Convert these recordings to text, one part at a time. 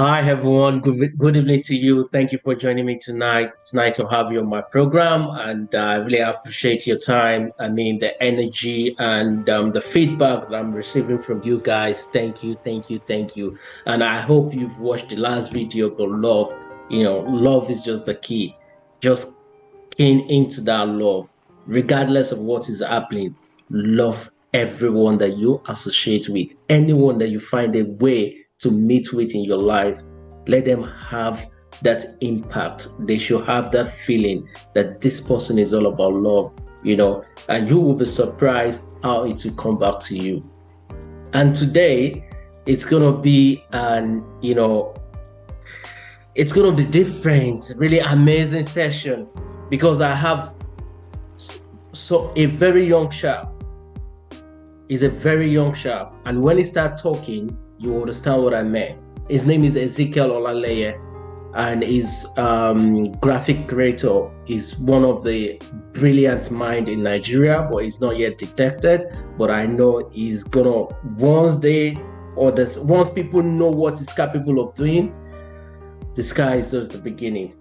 Hi, everyone. Good evening to you. Thank you for joining me tonight. It's nice to have you on my program, and I really appreciate your time. I mean, the energy and the feedback that I'm receiving from you guys. Thank you, thank you, thank you. And I hope you've watched the last video about love. Love is just the key. Just keen into that love, regardless of what is happening. Love everyone that you associate with, anyone that you find a way to meet with in your life. Let them have that impact. They should have that feeling that this person is all about love, and you will be surprised how it will come back to you. And today, it's gonna be it's gonna be different, really amazing session because I have a very young chap. He's a very young chap, and when he start talking, you understand what I meant. His name is Ezekiel Olaleye, and he's graphic creator. He's one of the brilliant mind in Nigeria, but he's not yet detected. But I know he's gonna once people know what he's capable of doing, the sky is just the beginning.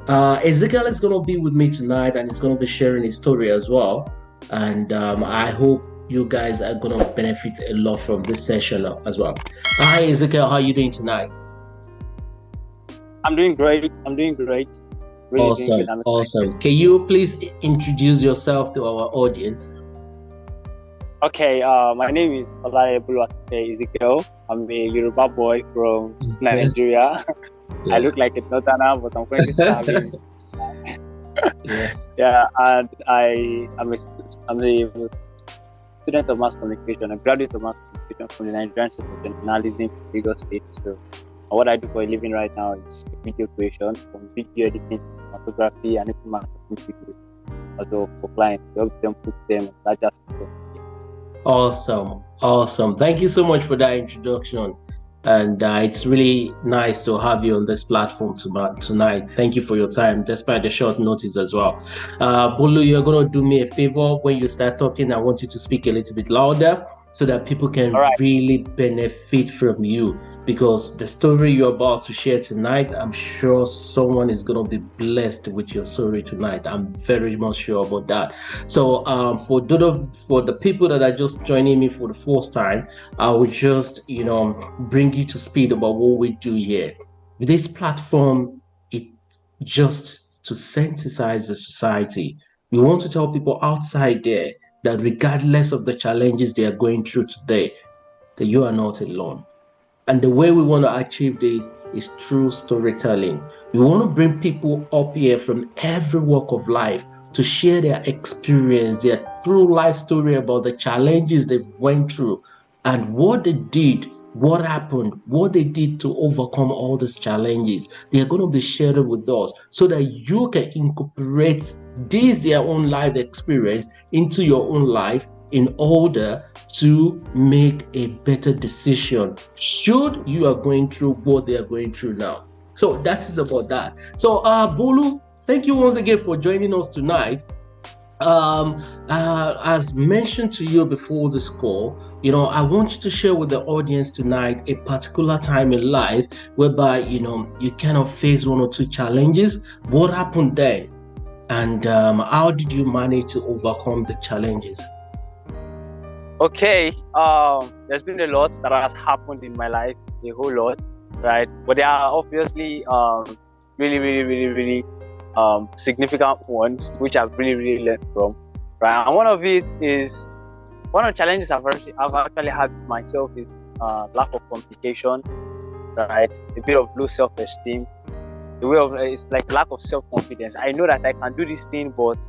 Ezekiel is gonna be with me tonight, and he's gonna be sharing his story as well. And I hope you guys are gonna benefit a lot from this session as well. Hi Ezekiel, how are you doing tonight? I'm doing great. Really awesome, doing good. Awesome. Can you please introduce yourself to our audience? Okay, my name is Olaleye Ezekiel. I'm a Yoruba boy from Nigeria. Yeah. I look like a northerner, but I'm going to study. Yeah, and I'm a student of mass communication, a graduate of mass communication from the Nigerian Institute of Journalism, Lagos State. So, what I do for a living right now is video creation, from video editing, photography, and even marketing videos. Also for clients, to help them put them on larger scale. Awesome. Thank you so much for that introduction. And it's really nice to have you on this platform tonight. Thank you for your time, despite the short notice as well. Bolu, you're going to do me a favor. When you start talking, I want you to speak a little bit louder so that people can really benefit from you. Because the story you're about to share tonight, I'm sure someone is going to be blessed with your story tonight. I'm very much sure about that. So for the people that are just joining me for the first time, I will just bring you to speed about what we do here. This platform, it just to sensitize the society. We want to tell people outside there that regardless of the challenges they are going through today, that you are not alone. And the way we want to achieve this is through storytelling. We want to bring people up here from every walk of life to share their experience, their true life story about the challenges they've went through and what they did, what happened, what they did to overcome all these challenges. They are going to be shared with us so that you can incorporate their own life experience into your own life in order to make a better decision should you are going through what they are going through now. So that is about that. So Bolu, thank you once again for joining us tonight. As mentioned to you before this call, I want you to share with the audience tonight a particular time in life whereby you kind of face one or two challenges. What happened then, and how did you manage to overcome the challenges? Okay, there's been a lot that has happened in my life, a whole lot, right? But there are obviously really significant ones which I've really learned from, right? And one of the challenges I've actually had myself is lack of communication, right? A bit of low self-esteem. It's like lack of self-confidence. I know that I can do this thing, but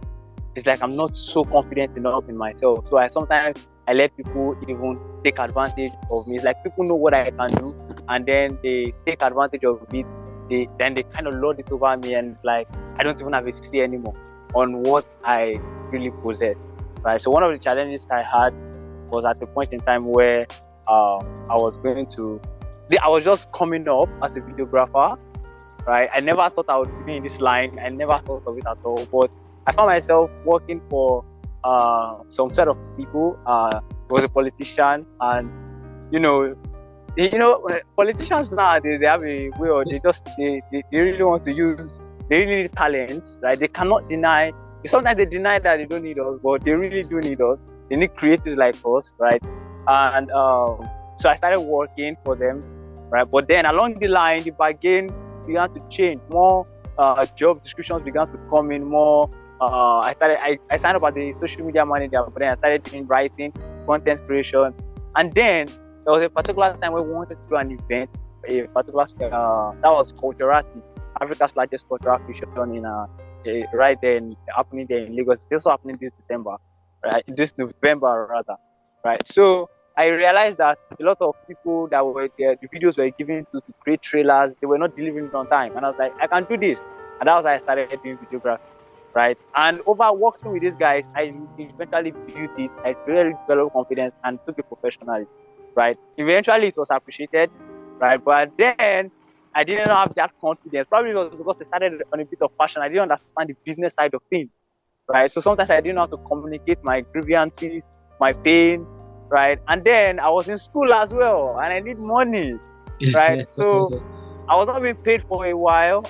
it's like I'm not so confident enough in myself. So sometimes I let people even take advantage of me. It's like people know what I can do, and then they take advantage of it. Then they kind of lord it over me, and like I don't even have a say anymore on what I really possess, right? So one of the challenges I had was at the point in time where I was just coming up as a videographer, right? I never thought I would be in this line. I never thought of it at all, but I found myself working for some set of people. He was a politician, and politicians now they have a way, or they really want to use, they really need talents, right? They cannot deny. Sometimes they deny that they don't need us, but they really do need us. They need creators like us, right? And so I started working for them, right? But then along the line, the bargain began to change. More job descriptions began to come in. More. I signed up as a social media manager, but then I started doing writing, content creation, and then there was a particular time when we wanted to do an event, a particular that was Culturati, Africa's largest cultural fusion in right there, happening there in Lagos. It's also happening this December, right? This November rather, right? So I realized that a lot of people that were there, the videos were given to create trailers, they were not delivering on time, and I was like, I can do this, and that was how I started doing videography. Right, and over working with these guys, I eventually built it. I really developed confidence and took it professionally. Right, eventually it was appreciated. Right, but then I didn't have that confidence. Probably because I started on a bit of passion. I didn't understand the business side of things. Right, so sometimes I didn't know how to communicate my grievances, my pains. Right, and then I was in school as well, and I need money. Right, so I was not being paid for a while.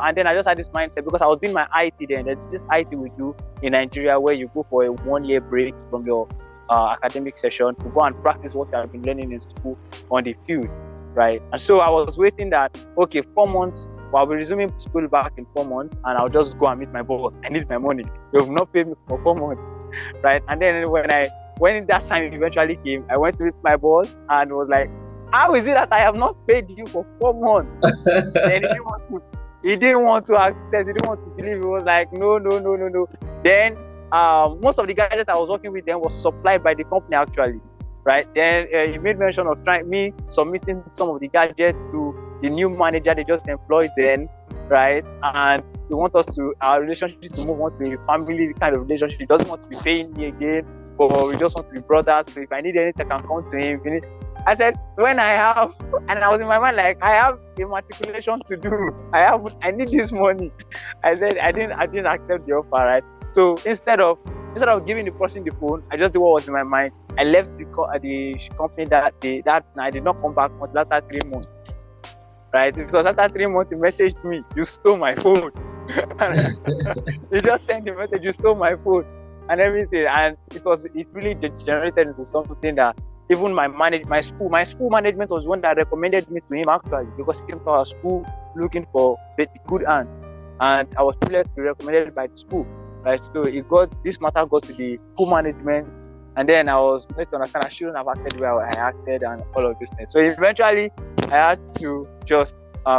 And then I just had this mindset because I was doing my IT then. There's this IT we do in Nigeria where you go for a 1-year break from your academic session to go and practice what you have been learning in school on the field, right? And so I was waiting that, okay, 4 months, I'll be resuming school back in 4 months, and I'll just go and meet my boss. I need my money. You have not paid me for 4 months, right? And then when that time eventually came, I went to meet my boss and was like, how is it that I have not paid you for 4 months? Then he didn't want to accept, he didn't want to believe. He was like, no. Then most of the gadgets I was working with them was supplied by the company actually, right? Then he made mention of me submitting some of the gadgets to the new manager they just employed then, right? And he want our relationship to move on to a family kind of relationship. He doesn't want to be paying me again, but we just want to be brothers. So if I need anything, I can come to him. I said, when I have, and I was in my mind like, I have a matriculation to do. I need this money. I said, I didn't accept the offer, right? So instead of giving the person the phone, I just did what was in my mind. I left the company that day. That I did not come back until after 3 months. Right? It was after 3 months he messaged me, you stole my phone. He just sent the message, you stole my phone and everything. And it really degenerated into something that even my school management was one that recommended me to him actually, because he came to our school looking for a good hand, and I was privileged to be recommended by the school, right? So this matter got to the school management, and then I was made to understand I shouldn't have acted where I acted and all of these things. So eventually I had to just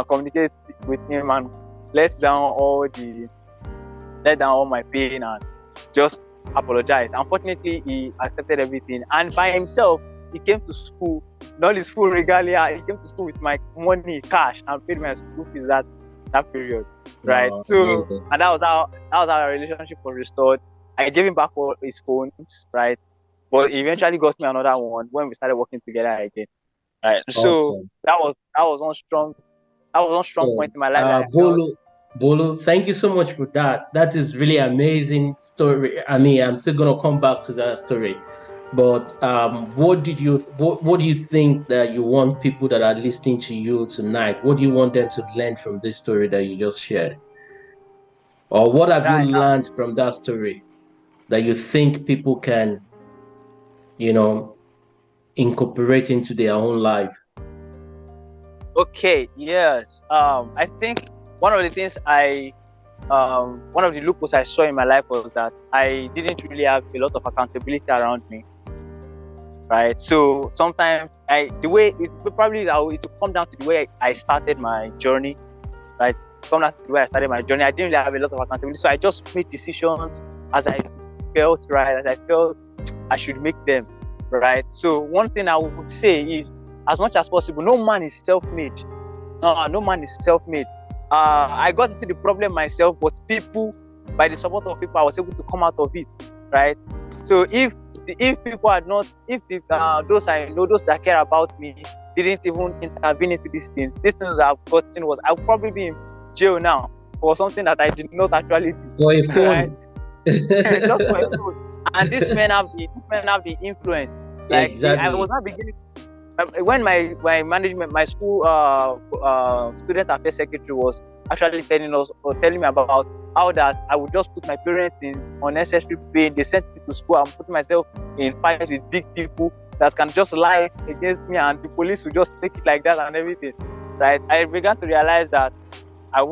communicate with him and let down all my pain and just apologize. Unfortunately, he accepted everything, and by himself he came to school, not his full regalia. He came to school with my money, cash, and paid my school fees that period, right? So, and that was how our relationship was restored. I gave him back all his phones, right? But he eventually got me another one when we started working together again, right? Awesome. So that was one strong point in my life. Bolu, thank you so much for that. That is really amazing story. I mean, I'm still gonna come back to that story. But what do you think that you want people that are listening to you tonight? What do you want them to learn from this story that you just shared? Or what have you learned from that story that you think people can, incorporate into their own life? Okay, yes. I think one of the things one of the loopholes I saw in my life was that I didn't really have a lot of accountability around me. Right, so sometimes it will come down to the way I started my journey. Right, come down to the way I started my journey. I didn't really have a lot of accountability, so I just made decisions as I felt right, as I felt I should make them. Right. So one thing I would say is, as much as possible, no man is self-made. No man is self-made. I got into the problem myself, but by the support of people, I was able to come out of it. Right. So if people are not, those I know, those that care about me, didn't even intervene into these things I've gotten I would probably be in jail now for something that I did not actually do. For a phone. Right? Just for a phone. And these men have the influence. Like, exactly. I was not beginning when my management, my school student affairs secretary was actually telling me about how that I would just put my parents in unnecessary pain. They sent me to school. I'm putting myself in fights with big people that can just lie against me, and the police will just take it like that and everything. Right? I began to realize that I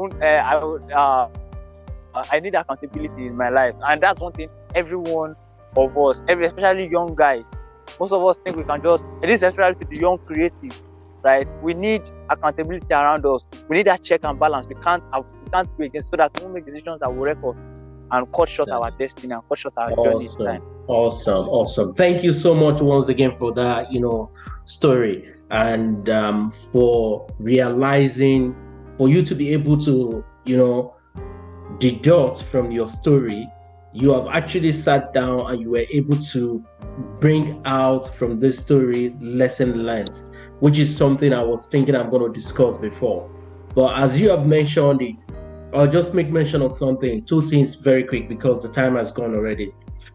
need accountability in my life, and that's one thing every one of us, especially young guys, most of us think we can just, it is especially to the young creative, right? We need accountability around us. We need that check and balance. We can't go against, so that we won't make decisions that will wreck us and cut short our destiny and cut short our journey in time. Awesome. Thank you so much once again for that, story, and for realizing, for you to be able to, deduct from your story. You have actually sat down and you were able to bring out from this story lesson learned, which is something I was thinking I'm going to discuss before. But as you have mentioned it, I'll just make mention of something, two things very quick because the time has gone already.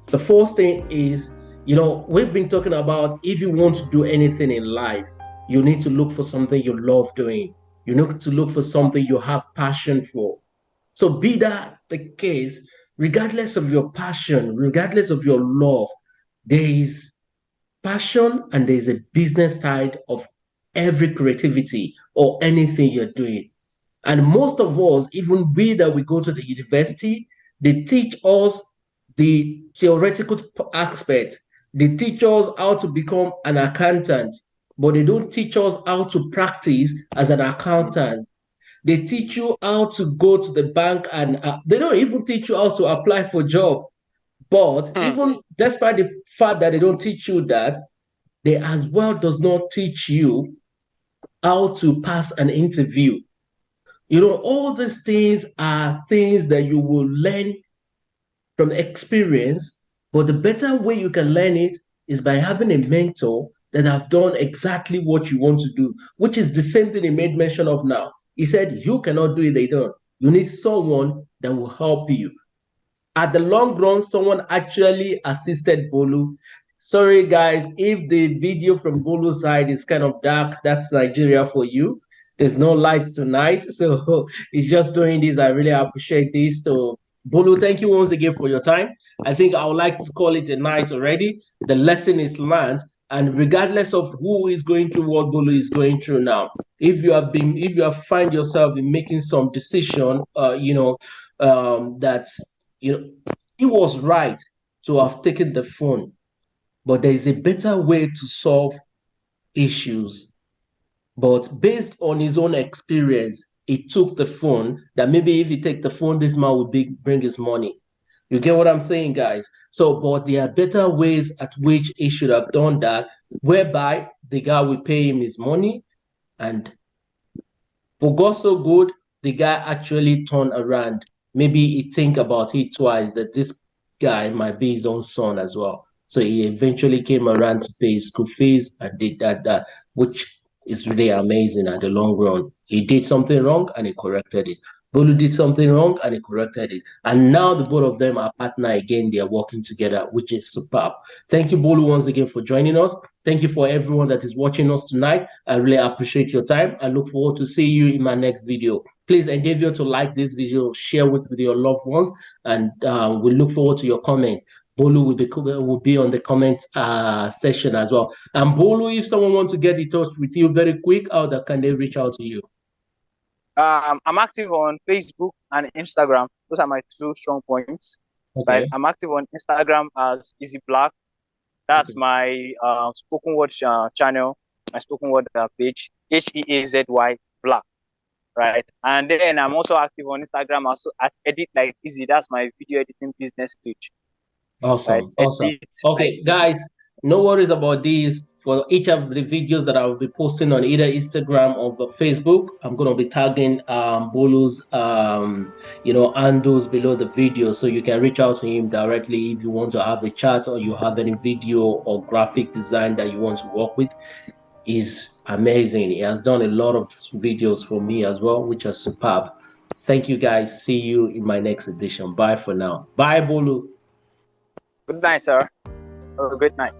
The first thing is, we've been talking about, if you want to do anything in life, you need to look for something you love doing. You need to look for something you have passion for. So be that the case, regardless of your passion, regardless of your love, there is passion and there is a business side of every creativity or anything you're doing. And most of us, even we that we go to the university, they teach us the theoretical aspect. They teach us how to become an accountant, but they don't teach us how to practice as an accountant. They teach you how to go to the bank, and they don't even teach you how to apply for a job. But even despite the fact that they don't teach you that, they as well does not teach you how to pass an interview. All these things are things that you will learn from experience, but the better way you can learn it is by having a mentor that have done exactly what you want to do, which is the same thing he made mention of now. He said, you cannot do it, they don't. You need someone that will help you. At the long run, someone actually assisted Bolu. Sorry, guys, if the video from Bolu's side is kind of dark, that's Nigeria for you. There's no light tonight, so he's just doing this. I really appreciate this. So, Bolu, thank you once again for your time. I think I would like to call it a night already. The lesson is learned. And regardless of who is going through what Bolu is going through now, if you have find yourself in making some decision, that he was right to have taken the phone, but there is a better way to solve issues. But based on his own experience, he took the phone. That maybe if he take the phone, this man will bring his money. You get what I'm saying, guys? So, but there are better ways at which he should have done that, whereby the guy will pay him his money, and for God so good, the guy actually turned around. Maybe he think about it twice that this guy might be his own son as well. So he eventually came around to pay his school fees and did that, which is really amazing at the long run. He did something wrong and he corrected it. Bolu did something wrong and he corrected it. And now the both of them are partner again. They are working together, which is superb. Thank you, Bolu, once again for joining us. Thank you for everyone that is watching us tonight. I really appreciate your time. I look forward to see you in my next video. Please endeavor to like this video, share with your loved ones, and we look forward to your comment. Bolu will be on the comment session as well. And Bolu, if someone wants to get in touch with you very quick, how can they reach out to you? I'm active on Facebook and Instagram. Those are my two strong points. Okay. Right? I'm active on Instagram as Easy Black. That's my spoken word channel, my spoken word page, HEAZY Black. Right. And then I'm also active on Instagram also at Edit Like Easy. That's my video editing business page. Awesome. Right? Awesome. Okay, guys, no worries about these. For each of the videos that I will be posting on either Instagram or Facebook, I'm going to be tagging Bolu's handles below the video, so you can reach out to him directly if you want to have a chat or you have any video or graphic design that you want to work with. Is amazing. He has done a lot of videos for me as well, which are superb. Thank you, guys. See you in my next edition. Bye for now. Bye, Bolu. Good night, sir. Have a good night.